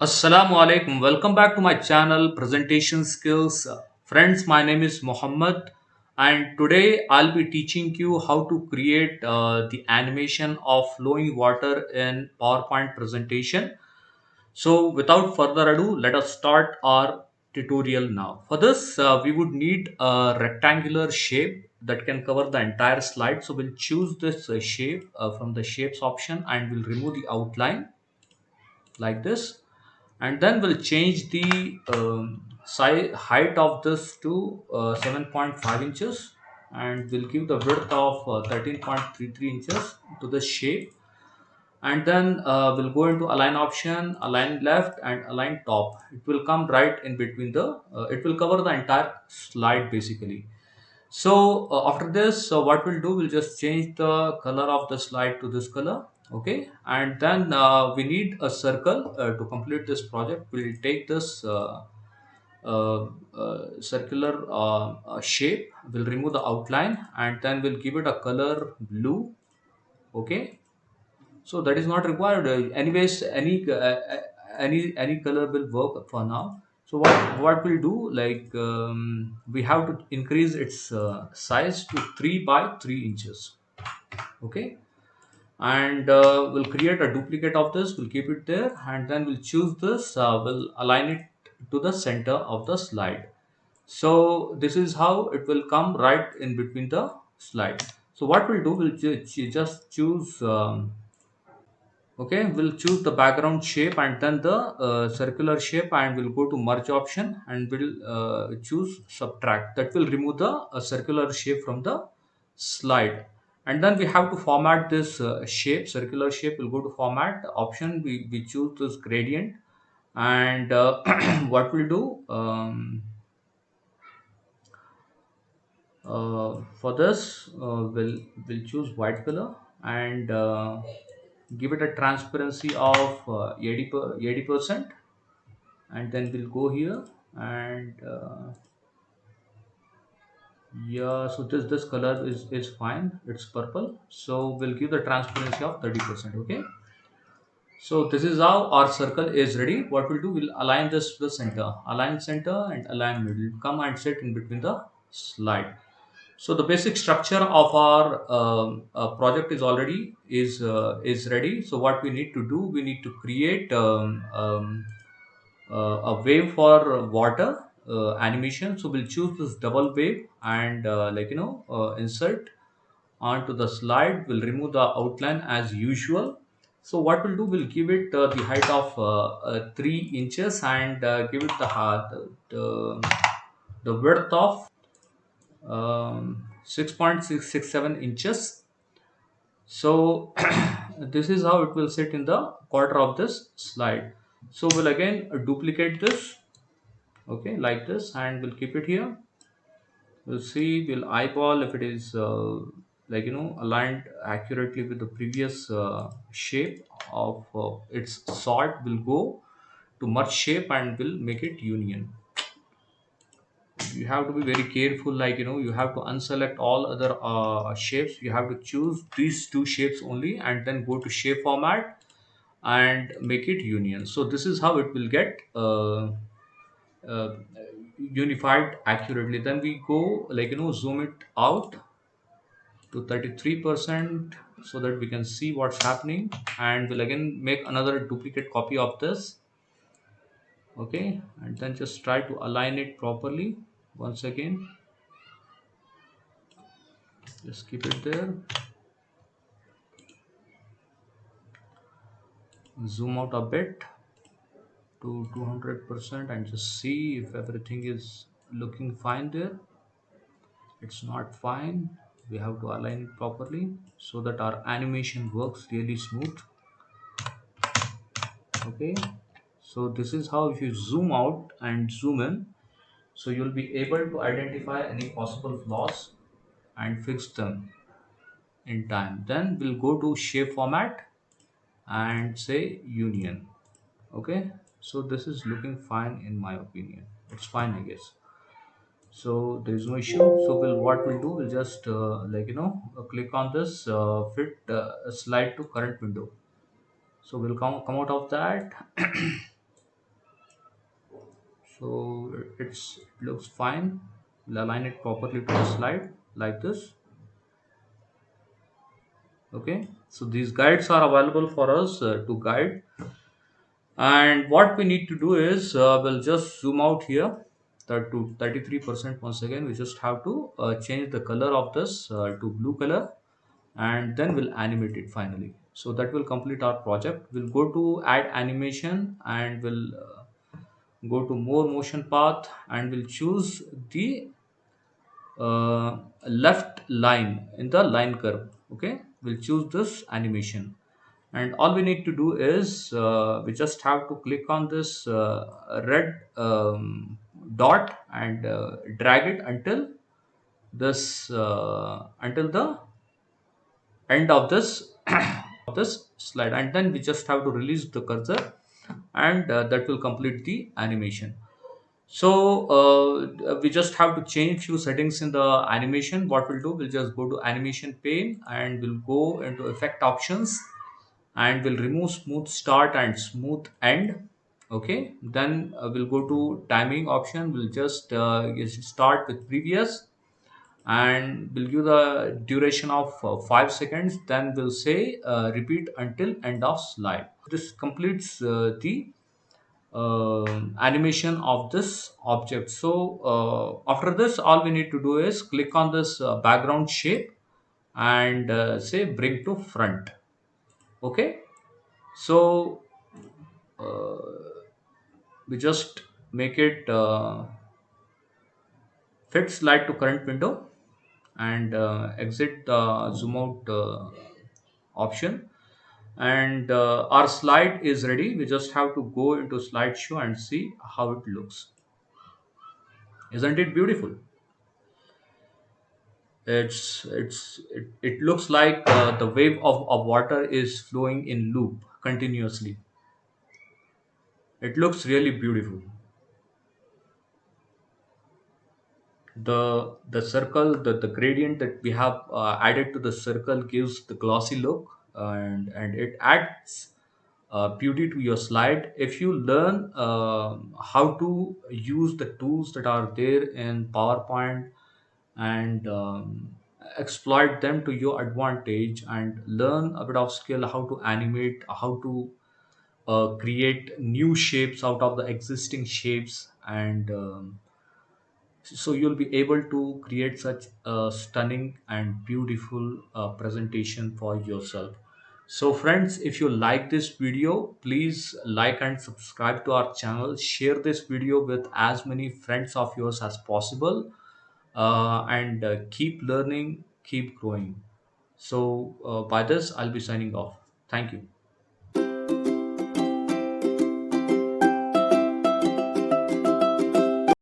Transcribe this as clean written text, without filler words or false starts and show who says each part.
Speaker 1: Assalamu alaikum. Welcome back to my channel Presentation Skills. Friends, my name is Mohammed, and today I'll be teaching you how to create the animation of flowing water in PowerPoint presentation. So without further ado, let us start our tutorial now. For this, we would need a rectangular shape that can cover the entire slide. So we'll choose this shape from the shapes option, and we'll remove the outline like this, and then we'll change the size height of this to 7.5 inches, and we'll give the width of 13.33 inches to the shape. And then we'll go into align option, align left and align top. It will come right in between the it will cover the entire slide basically. So after this, what we'll do, we'll just change the color of the slide to this color. Okay, and then we need a circle to complete this project. We'll take this circular shape. We'll remove the outline, and then we'll give it a color blue. Okay, so that is not required. Anyways, any color will work for now. So what we'll do, like we have to increase its size to 3 by 3 inches. Okay, and we'll create a duplicate of this. We'll keep it there, and then we'll choose this. We'll align it to the center of the slide. So this is how it will come right in between the slide. So what we'll do, we'll just choose. Okay, we'll choose the background shape and then the circular shape, and we'll go to merge option, and we'll choose subtract. That will remove the circular shape from the slide. And then we have to format this shape, circular shape. We'll go to format option, we choose this gradient. And what we'll do, for this, we'll choose white color, and give it a transparency of 80%. And then we'll go here, and yeah, so this color is fine, it's purple. So we'll give the transparency of 30%. Okay, so this is how our circle is ready. What we'll do, we'll align this to the center, align center and align middle, come and sit in between the slide. So the basic structure of our project is ready. So what we need to do, we need to create a wave for water animation. So we'll choose this double wave, and insert onto the slide. We'll remove the outline as usual. So what we'll do, we'll give it the height of 3 inches, and give it the width of 6.667 inches. So this is how it will sit in the quarter of this slide. So we'll again duplicate this, okay, like this, and we'll keep it here. We'll see, we'll eyeball if it is aligned accurately with the previous shape of its sort. Will go to merge shape, and will make it union. You have to be very careful, you have to unselect all other shapes. You have to choose these two shapes only, and then go to shape format and make it union. So this is how it will get uh, unified accurately. Then we go, zoom it out to 33%, so that we can see what's happening. And we'll again make another duplicate copy of this. Okay, and then just try to align it properly once again. Just keep it there, zoom out a bit to 200%, and just see if everything is looking fine there. It's not fine. We have to align it properly so that our animation works really smooth. Okay, so this is how, if you zoom out and zoom in, so you'll be able to identify any possible flaws and fix them in time. Then we'll go to shape format and say union. Okay, so this is looking fine in my opinion. It's fine, I guess. So there is no issue. So what we'll do, we'll just click on this fit slide to current window. So we'll come out of that. So it looks fine. We'll align it properly to the slide like this. Okay, so these guides are available for us to guide. And what we need to do is we'll just zoom out here that to 33%. Once again, we just have to change the color of this to blue color, and then we'll animate it finally. So that will complete our project. We'll go to add animation, and we'll go to more motion path, and we'll choose the left line in the line curve. Okay, we'll choose this animation, and all we need to do is we just have to click on this red dot and drag it until the end of this of this slide, and then we just have to release the cursor, and that will complete the animation. So we just have to change few settings in the animation. What we'll do, we'll just go to animation pane, and we'll go into effect options, and we'll remove smooth start and smooth end. Okay, then we'll go to timing option. We'll just start with previous, and we'll give the duration of 5 seconds. Then we'll say repeat until end of slide. This completes the animation of this object. So after this, all we need to do is click on this background shape, and say bring to front. Okay, so we just make it fit slide to current window, and exit the zoom out option, and our slide is ready. We just have to go into slideshow and see how it looks. Isn't it beautiful? It looks like the wave of water is flowing in loop continuously. It looks really beautiful. The circle, the gradient that we have added to the circle gives the glossy look, and it adds beauty to your slide. If you learn how to use the tools that are there in PowerPoint, and exploit them to your advantage, and learn a bit of skill how to animate, how to create new shapes out of the existing shapes, and so you'll be able to create such a stunning and beautiful presentation for yourself. So friends, if you like this video, please like and subscribe to our channel. Share this video with as many friends of yours as possible, and keep learning, keep growing. So by this, I'll be signing off. Thank you.